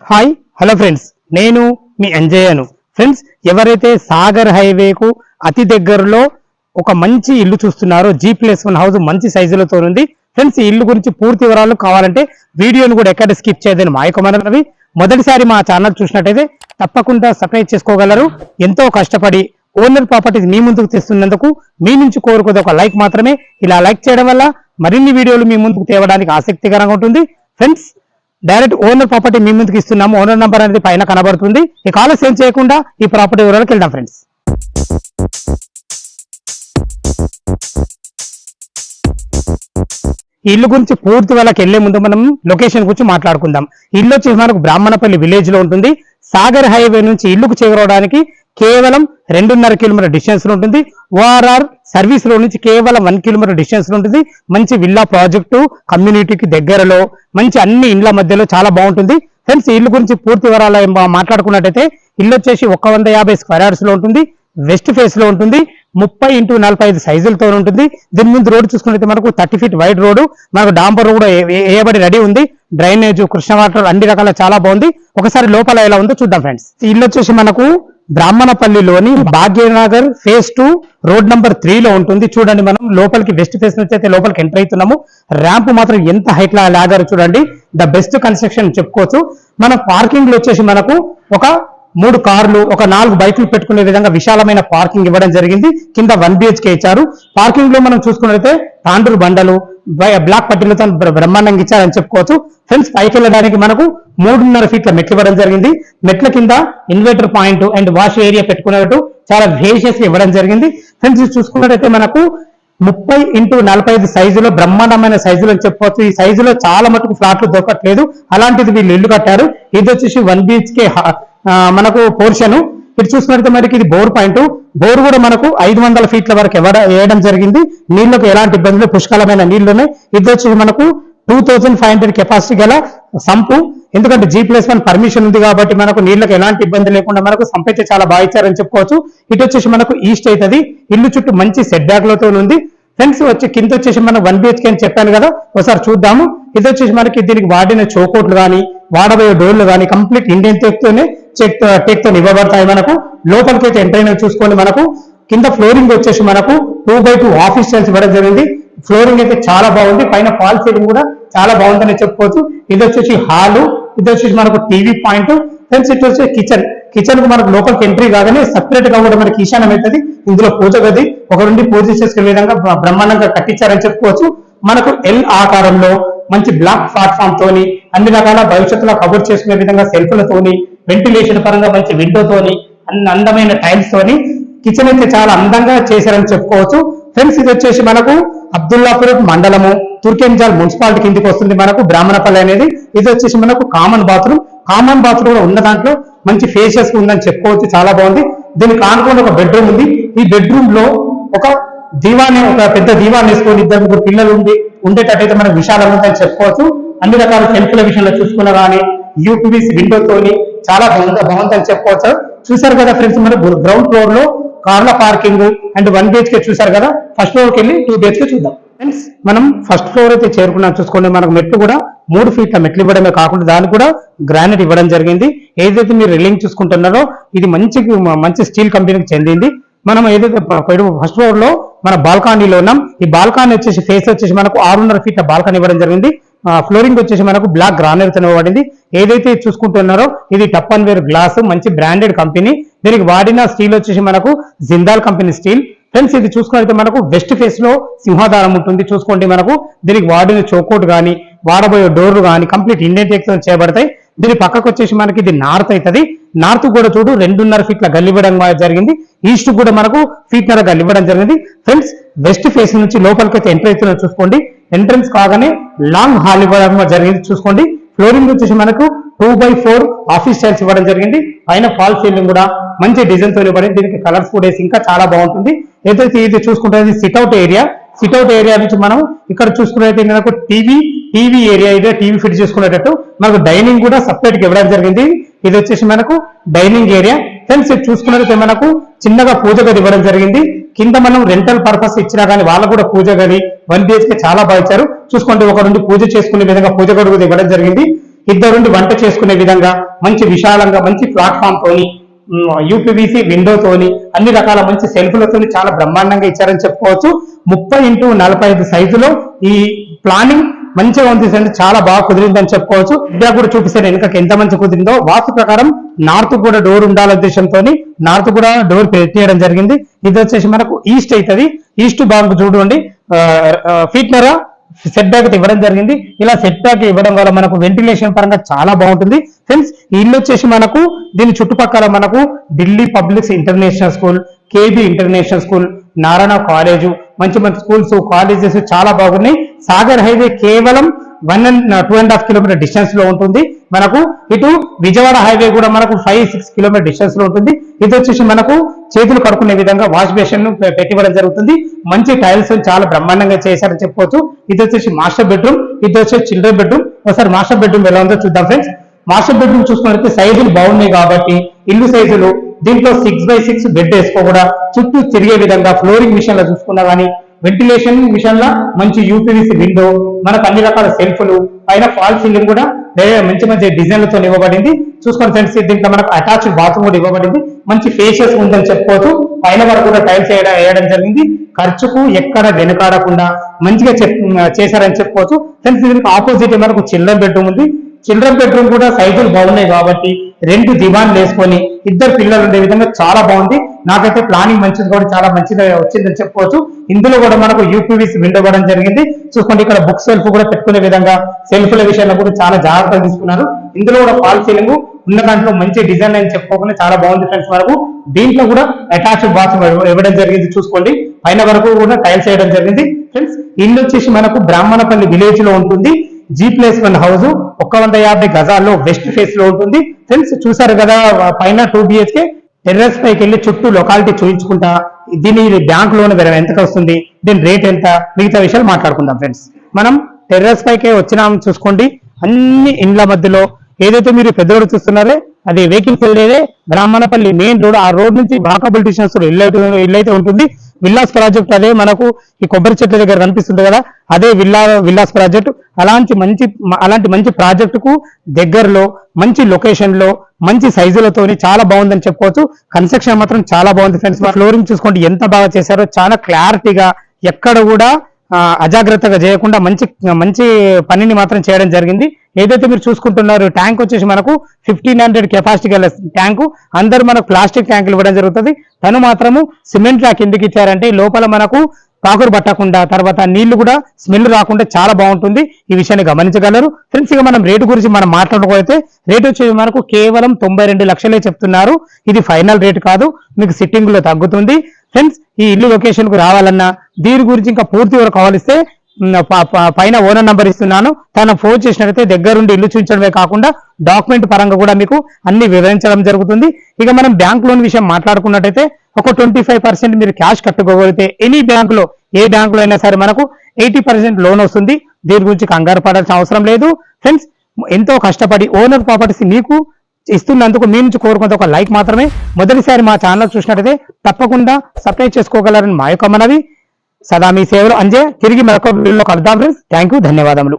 Hi hello friends, నేను మీ అంజయ్యను. Friends, ఎవరైతే సాగర్ హైవేకు అతి దగ్గరలో ఒక మంచి ఇల్లు చూస్తున్నారో G+1 హౌస్ మంచి సైజులతో ఉంది. ఫ్రెండ్స్, ఈ ఇల్లు గురించి పూర్తి వివరాలు కావాలంటే వీడియోను కూడా ఎక్కడ స్కిప్ చేయదని మా యొక్క మనవి. మొదటిసారి మా ఛానల్ చూసినట్టయితే తప్పకుండా సబ్స్క్రైబ్ చేసుకోగలరు. ఎంతో కష్టపడి ఓనర్ ప్రాపర్టీస్ మీ ముందుకు తెస్తున్నందుకు మీ నుంచి కోరుకోదు ఒక లైక్ మాత్రమే. ఇలా లైక్ చేయడం వల్ల మరిన్ని వీడియోలు మీ ముందుకు తేవడానికి ఆసక్తికరంగా ఉంటుంది. ఫ్రెండ్స్, డైరెక్ట్ ఓనర్ ప్రాపర్టీ మీ ముందుకు ఇస్తున్నాము. ఓనర్ నంబర్ అనేది పైన కనబడుతుంది. ఈ ఆలస్యం చేయకుండా ఈ ప్రాపర్టీ వివరాలకు వెళ్దాం. ఫ్రెండ్స్, ఈ ఇల్లు గురించి పూర్తి వాళ్ళకి వెళ్లే ముందు మనం లొకేషన్ గురించి మాట్లాడుకుందాం. ఇల్లు వచ్చి మనకు బ్రాహ్మణపల్లి విలేజ్ లో ఉంటుంది. సాగర్ హైవే నుంచి ఇల్లుకు చేరుకోవడానికి కేవలం 2.5 కిలోమీటర్ డిస్టెన్స్ లో ఉంటుంది. ఓఆర్ఆర్ సర్వీస్ రోడ్ నుంచి కేవలం 1 కిలోమీటర్ డిస్టెన్స్ లో ఉంటుంది. మంచి విల్లా ప్రాజెక్టు, కమ్యూనిటీకి దగ్గరలో, మంచి అన్ని ఇండ్ల మధ్యలో చాలా బాగుంటుంది. ఫ్రెండ్స్, ఇల్లు గురించి పూర్తి వివరాలు మాట్లాడుకున్నట్టయితే ఇల్లు వచ్చేసి 150 స్క్వేర్ యార్డ్స్ లో ఉంటుంది. వెస్ట్ ఫేస్ లో ఉంటుంది. 30x45 సైజులతో ఉంటుంది. దీని ముందు రోడ్డు చూసుకుంటే మనకు 30 ఫీట్ వైడ్ రోడ్డు, మనకు డాంబర్ రోడ్ కూడా వేయబడి రెడీ ఉంది. డ్రైనేజ్, కృష్ణ వాటర్ అన్ని రకాల చాలా బాగుంది. ఒకసారి లోపల ఎలా ఉందో చూద్దాం. ఫ్రెండ్స్, ఇల్లు వచ్చేసి మనకు బ్రాహ్మణపల్లిలోని భాగ్యనగర్ ఫేజ్ 2 రోడ్ నంబర్ 3 లో ఉంటుంది. చూడండి, మనం లోపలికి వెస్ట్ ఫేస్ నుంచి అయితే లోపలికి ఎంటర్ అవుతున్నాము. ర్యాంప్ మాత్రం ఎంత హైట్ లా లాగారు చూడండి. ద బెస్ట్ కన్స్ట్రక్షన్ చెప్పుకోవచ్చు. మన పార్కింగ్ లో వచ్చేసి మనకు ఒక 3 కార్లు, ఒక 4 బైకులు పెట్టుకునే విధంగా విశాలమైన పార్కింగ్ ఇవ్వడం జరిగింది. కింద 1 BHK ఇచ్చారు. పార్కింగ్ లో మనం చూసుకున్నట్లయితే తాండ్రు బండలు, బ్లాక్ పట్టీలతో బ్రహ్మాండంగా ఇచ్చారని చెప్పుకోవచ్చు. ఫ్రెండ్స్, పైకి వెళ్ళడానికి మనకు 3.5 ఫీట్ల మెట్లు ఇవ్వడం జరిగింది. మెట్ల కింద inverter point and wash area పెట్టుకునేట్టు చాలా వేషియస్ ఇవ్వడం జరిగింది. ఫ్రెండ్స్, చూసుకున్నట్టయితే మనకు 30x45 సైజులో బ్రహ్మాండమైన సైజులు అని చెప్పుకోవచ్చు. ఈ సైజులో చాలా మటుకు ఫ్లాట్లు దొరకట్లేదు. అలాంటిది వీళ్ళు ఇల్లు కట్టారు. ఇది వచ్చేసి 1 BHK మనకు పోర్షన్. ఇటు చూసుకున్నట్లయితే మనకి ఇది బోర్ పాయింట్. బోర్ కూడా మనకు 500 ఫీట్ల వరకు వేయడం జరిగింది. నీళ్లకు ఎలాంటి ఇబ్బందులు, పుష్కలమైన నీళ్లున్నాయి. ఇది వచ్చి మనకు 2500 కెపాసిటీ గల సంపు. ఎందుకంటే G+1 పర్మిషన్ ఉంది కాబట్టి మనకు నీళ్లకు ఎలాంటి ఇబ్బంది లేకుండా మనకు సంప్ అయితే చాలా బాగా ఇచ్చారని చెప్పుకోవచ్చు. ఇటు వచ్చేసి మనకు ఈస్ట్ అవుతుంది. ఇల్లు చుట్టూ మంచి సెట్ బ్యాక్ లతో ఉంది. ఫ్రెండ్స్, వచ్చి కింద వచ్చేసి మనం 1 BHK అని చెప్పాను కదా, ఒకసారి చూద్దాము. ఇది వచ్చేసి మనకి దీనికి వాడిన చౌకోట్లు కానీ, వాడబోయే డోర్లు కానీ కంప్లీట్ ఇండియన్ టేక్ తో ఇవ్వబడతాయి. మనకు లోపలికి అయితే ఎంటర్ అయినా చూసుకోండి. మనకు కింద ఫ్లోరింగ్ వచ్చేసి మనకు 2x2 ఆఫీస్ స్టైల్స్ ఇవ్వడం జరిగింది. ఫ్లోరింగ్ అయితే చాలా బాగుంది. పైన ఫాల్ సీలింగ్ కూడా చాలా బాగుందని చెప్పుకోవచ్చు. ఇది వచ్చేసి హాలు, ఇది వచ్చేసి మనకు టీవీ పాయింట్. ఫ్రెండ్స్, ఇటు వచ్చి కిచెన్ కు మనకు లోపలికి ఎంట్రీ కాగానే సపరేట్ గా కూడా మనకి ఈశాన్యం అవుతుంది. ఇందులో పూజ గది, ఒక నుండి పూజ చేసుకునే విధంగా బ్రహ్మాండంగా కట్టించారని చెప్పుకోవచ్చు. మనకు L ఆకారంలో మంచి బ్లాక్ ప్లాట్ఫామ్ తోని, అన్ని రకాల భవిష్యత్తులో కవర్ చేసుకునే విధంగా సెల్ఫ్లతోని, వెంటిలేషన్ పరంగా మంచి విండోతోని, అందమైన టైల్స్ తోని కిచెన్ అయితే చాలా అందంగా చేశారని చెప్పుకోవచ్చు. ఫ్రెండ్స్, ఇది వచ్చేసి మనకు అబ్దుల్లాపూర్ మండలము, తుర్కెంజాల్ మున్సిపాలిటీ కిందికి వస్తుంది మనకు బ్రాహ్మణపల్లి అనేది. ఇది వచ్చేసి మనకు కామన్ బాత్రూమ్ కూడా ఉన్న దాంట్లో మంచి ఫేషియస్ ఉందని చెప్పుకోవచ్చు. చాలా బాగుంది. దీనికి ఆనుకుని ఒక బెడ్రూమ్ ఉంది. ఈ బెడ్రూమ్ లో ఒక పెద్ద దీవాన్ని వేసుకొని 2-3 పిల్లలు ఉండేటట్టయితే మనకు విశాలంగా ఉందని చెప్పుకోవచ్చు. అన్ని రకాల సెల్ఫ్ల విషయంలో చూసుకున్నా కానీ యూపీవీసీ విండోతోని చాలా బాగుందని చెప్పుకోవచ్చు. చూసారు కదా ఫ్రెండ్స్, మన గ్రౌండ్ ఫ్లోర్ లో కార్ల పార్కింగ్ అండ్ 1 BHK చూసారు కదా. ఫస్ట్ ఫ్లోర్ కి వెళ్ళి 2 BHK చూద్దాం. ఫ్రెండ్స్, మనం ఫస్ట్ ఫ్లోర్ అయితే చేరుకున్నాం. చూసుకోండి, మనకు మెట్లు కూడా 3 ఫీట్ల మెట్లు ఇవ్వడమే కాకుండా దానికి కూడా గ్రానైట్ ఇవ్వడం జరిగింది. ఏదైతే మీరు రిల్లింగ్ చూసుకుంటున్నారో ఇది మంచి స్టీల్ కంపెనీకి చెందింది. మనం ఏదైతే ఫస్ట్ ఫ్లోర్ లో మన బాల్కనీలో ఉన్నాం. ఈ బాల్కనీ వచ్చేసి ఫేస్ వచ్చేసి మనకు 6.5 ఫీట్ల బాల్కనీ ఇవ్వడం జరిగింది. ఫ్లోరింగ్ వచ్చేసి మనకు బ్లాక్ గ్రానైట్ తో ఇవ్వబడింది. ఏదైతే చూసుకుంటున్నారో ఇది టప్ అండ్ వేర్ గ్లాస్, మంచి బ్రాండెడ్ కంపెనీ. దీనికి వాడిన స్టీల్ వచ్చేసి మనకు జిందాల్ కంపెనీ స్టీల్. ఫ్రెండ్స్, ఇది చూసుకున్నట్లయితే మనకు వెస్ట్ ఫేస్ లో సింహాధారం ఉంటుంది. చూసుకోండి, మనకు దీనికి వాడిన చౌకోట్ కానీ, వాడబోయే డోర్లు కానీ కంప్లీట్ ఇండియన్ టేక్ తో చేయబడతాయి. దీని పక్కకు వచ్చేసి మనకి ఇది నార్త్ అవుతుంది. నార్త్ కూడా చూడు 2.5 ఫీట్ల గల్లి ఇవ్వడం జరిగింది. ఈస్ట్ కూడా మనకు 1.5 ఫీట్ల గల్లి ఇవ్వడం జరిగింది. ఫ్రెండ్స్, వెస్ట్ ఫేస్ నుంచి లోపలికి ఎంటర్ అవుతున్న చూసుకోండి. ఎంట్రన్స్ కాగానే లాంగ్ హాల్ ఇవ్వడం జరిగింది. చూసుకోండి, ఫ్లోరింగ్ వచ్చేసి మనకు 2x4 ఆఫీస్ స్టైల్స్ ఇవ్వడం జరిగింది. పైన ఫాల్ సీలింగ్ కూడా మంచి డిజైన్ తో ఇవ్వబడింది. దీనికి కలర్స్ కూడా ఇంకా చాలా బాగుంటుంది. ఏదైతే ఇది చూసుకుంటే సిట్అవుట్ ఏరియా నుంచి మనం ఇక్కడ చూసుకున్నట్లయితే మనకు టీవీ ఏరియా అయితే టీవీ ఫిట్ చేసుకునేటట్టు మనకు డైనింగ్ కూడా సపరేట్ గా ఇవ్వడం జరిగింది. ఇది వచ్చేసి మనకు డైనింగ్ ఏరియా. ఫ్రెండ్స్, చూసుకున్నట్లయితే మనకు చిన్నగా పూజ గది ఇవ్వడం జరిగింది. కింద మనం రెంటల్ పర్పస్ ఇచ్చినా కానీ వాళ్ళకు కూడా పూజ గది 1 BHK చాలా బాగా ఇచ్చారు. చూసుకోండి, ఒక నుండి పూజ చేసుకునే విధంగా పూజ గది ఇవ్వడం జరిగింది. ఇద్దరుండి వంట చేసుకునే విధంగా మంచి విశాలంగా మంచి ప్లాట్ఫామ్ తోని యూపీవీసీ విండోతోని అన్ని రకాల మంచి సెల్ఫ్లతో చాలా బ్రహ్మాండంగా ఇచ్చారని చెప్పుకోవచ్చు. 30x45 సైజులో ఈ ప్లానింగ్ మంచిగా ఉంది, చాలా బాగా కుదిరిందని చెప్పుకోవచ్చు. ఇండియా కూడా చూపిస్తే వెనుకకి ఎంత మంచి కుదిరిందో. వాస్తు ప్రకారం నార్త్ కూడా డోర్ ఉండాల ఉద్దేశంతో నార్త్ కూడా డోర్ పెట్టేయడం జరిగింది. ఇది వచ్చేసి మనకు ఈస్ట్ అవుతుంది. ఈస్ట్ బాగా చూడండి, ఫీట్నరా సెట్ బ్యాక్ ఇవ్వడం జరిగింది. ఇలా సెట్ బ్యాక్ ఇవ్వడం వల్ల మనకు వెంటిలేషన్ పరంగా చాలా బాగుంటుంది ఫ్రెండ్స్. ఈ ఇల్లు వచ్చేసి మనకు దీని చుట్టుపక్కల మనకు Delhi public international school, KB international school, Narayana college, మంచి మంచి స్కూల్స్ కాలేజెస్ చాలా బాగున్నాయి. సాగర్ హైవే కేవలం 1.5 కిలోమీటర్ డిస్టెన్స్ లో ఉంటుంది. మనకు ఇటు విజయవాడ హైవే కూడా మనకు 5-6 కిలోమీటర్ డిస్టెన్స్ లో ఉంటుంది. ఇది వచ్చేసి మనకు చేతులు కడుక్కునే విధంగా వాష్ బేసిన్ పెట్టివ్వడం జరుగుతుంది. మంచి టైల్స్ చాలా బ్రహ్మాండంగా చేశారని చెప్పుకోవచ్చు. ఇది వచ్చేసి మాస్టర్ బెడ్రూమ్, ఇది వచ్చేసి చిల్డ్రన్ బెడ్రూమ్. ఒకసారి మాస్టర్ బెడ్రూమ్ ఎలా ఉందో చూద్దాం ఫ్రెండ్స్. మాస్టర్ బెడ్రూమ్ చూసుకున్నట్లయితే సైజులు బాగున్నాయి కాబట్టి ఇల్లు సైజులు దీంట్లో 6x6 బెడ్ వేసుకోకుండా చుట్టూ తిరిగే విధంగా ఫ్లోరింగ్ మిషన్ లో చూసుకున్నా కానీ వెంటిలేషన్ మిషన్ లా మంచి యూపీవీసీ విండో, మనకు అన్ని రకాల సెల్ఫ్లు, పైన ఫాల్ సీలింగ్ కూడా మంచి మంచి డిజైన్లతో ఇవ్వబడింది. చూసుకోండి ఫ్రెండ్స్, దీంట్లో మనకు అటాచ్డ్ బాత్రూమ్ కూడా ఇవ్వబడింది. మంచి ఫేషియస్ ఉందని చెప్పుకోవచ్చు. పైన వరకు కూడా టైల్స్ వేయడం జరిగింది. ఖర్చుకు ఎక్కడ వెనుకాడకుండా మంచిగా చేశారని చెప్పుకోవచ్చు ఫ్రెండ్స్. దీనికి ఆపోజిట్ మనకు చిల్డ్రన్ బెడ్రూమ్ ఉంది. చిల్డ్రన్ బెడ్రూమ్ కూడా సైజులు బాగున్నాయి కాబట్టి 2 దివాన్లు వేసుకొని 2 పిల్లలు ఉండే విధంగా చాలా బాగుంది. నాకైతే ప్లానింగ్ మంచిది కూడా చాలా మంచిగా వచ్చిందని చెప్పుకోవచ్చు. ఇందులో కూడా మనకు యూపీవీసీ విండో ఇవ్వడం జరిగింది. చూసుకోండి, ఇక్కడ బుక్ సెల్ఫ్ కూడా పెట్టుకునే విధంగా సెల్ఫ్ల విషయంలో కూడా చాలా జాగ్రత్తగా తీసుకున్నారు. ఇందులో కూడా ఫాల్ సీలింగ్ ఉన్న దాంట్లో మంచి డిజైన్ అని చెప్పుకోకుండా చాలా బాగుంది ఫ్రెండ్స్. వరకు దీంట్లో కూడా అటాచ్డ్ బాత్రూమ్ ఇవ్వడం జరిగింది. చూసుకోండి, పైన వరకు కూడా టైల్స్ వేయడం జరిగింది ఫ్రెండ్స్. ఇల్లు వచ్చేసి మనకు బ్రాహ్మణపల్లి విలేజ్ లో ఉంటుంది. G+1 హౌస్ 150 గజాల్లో వెస్ట్ ఫేస్ లో ఉంటుంది ఫ్రెండ్స్. చూసారు కదా, పైన 2 BHK టెర్రస్ పైకి వెళ్ళి చుట్టూ లొకాలిటీ చూపించుకుంటా దీని బ్యాంక్ లోన్ ఎంతకు వస్తుంది, దీని రేట్ ఎంత, మిగతా విషయాలు మాట్లాడుకుందాం ఫ్రెండ్స్. మనం టెర్రస్ పైకి వచ్చినాం. చూసుకోండి, అన్ని ఇండ్ల మధ్యలో ఏదైతే మీరు పెద్ద రోడ్ చూస్తున్నారో అది వెహికల్స్ వెళ్ళేదే బ్రాహ్మణపల్లి మెయిన్ రోడ్. ఆ రోడ్ నుంచి వాకబుల్ డిస్టెన్స్ ఇల్లు అయితే ఉంటుంది. విల్లాస్ ప్రాజెక్ట్ అదే మనకు ఈ కొబ్బరి చెట్ల దగ్గర కనిపిస్తుంది కదా, అదే విల్లాస్ ప్రాజెక్ట్. అలాంటి మంచి ప్రాజెక్టుకు దగ్గరలో మంచి లొకేషన్ లో మంచి సైజులతోని చాలా బాగుందని చెప్పుకోవచ్చు. కన్స్ట్రక్షన్ మాత్రం చాలా బాగుంది ఫ్రెండ్స్. ఫ్లోరింగ్ చూసుకోండి ఎంత బాగా చేశారో, చాలా క్లారిటీగా ఎక్కడ కూడా అజాగ్రత్తగా చేయకుండా మంచి పనిని మాత్రం చేయడం జరిగింది. ఏదైతే మీరు చూసుకుంటున్నారు ట్యాంక్ వచ్చేసి మనకు 1500 కెపాసిటీ గల ట్యాంకు. అందరూ మనకు ప్లాస్టిక్ ట్యాంకులు ఇవ్వడం జరుగుతుంది. తను మాత్రము సిమెంట్ ట్యాంక్ ఎందుకు ఇచ్చారంటే లోపల మనకు కాకురు పట్టకుండా, తర్వాత నీళ్లు కూడా స్మెల్ రాకుండా చాలా బాగుంటుంది. ఈ విషయాన్ని గమనించగలరు ఫ్రెండ్స్. ఇక మనం రేటు గురించి మనం మాట్లాడుకోకపోతే రేట్ వచ్చేసి మనకు కేవలం 92 లక్షలే చెప్తున్నారు. ఇది ఫైనల్ రేట్ కాదు, మీకు సిట్టింగ్ లో తగ్గుతుంది ఫ్రెండ్స్. ఈ ఇల్లు లొకేషన్ కు రావాలన్నా దీని గురించి ఇంకా పూర్తి వరకు కావాలిస్తే పైన ఓనర్ నంబర్ ఇస్తున్నాను, తను ఫోన్ చేసినట్లయితే దగ్గరుండి ఇల్లు చూపించడమే కాకుండా డాక్యుమెంట్ పరంగా కూడా మీకు అన్ని వివరించడం జరుగుతుంది. ఇక మనం బ్యాంక్ లోన్ విషయం మాట్లాడుకున్నట్టయితే ఒక 25% మీరు క్యాష్ కట్టుకోగలిగితే ఎనీ బ్యాంకులో ఏ బ్యాంకులో అయినా సరే మనకు 80% లోన్ వస్తుంది. దీని గురించి కంగారు పడాల్సిన అవసరం లేదు ఫ్రెండ్స్. ఎంతో కష్టపడి ఓనర్ ప్రాపర్టీస్ మీకు ఇస్తున్నందుకు మీ నుంచి కోరుకున్న ఒక లైక్ మాత్రమే. మొదటిసారి మా ఛానల్ చూసినట్టయితే తప్పకుండా సబ్స్క్రైబ్ చేసుకోగలరని మా యొక్క మనవి. సదా మీ సేవలు అంజే. తిరిగి మరొక వీడియోలో కలుద్దాం ఫ్రెండ్స్. థ్యాంక్ యూ, ధన్యవాదములు.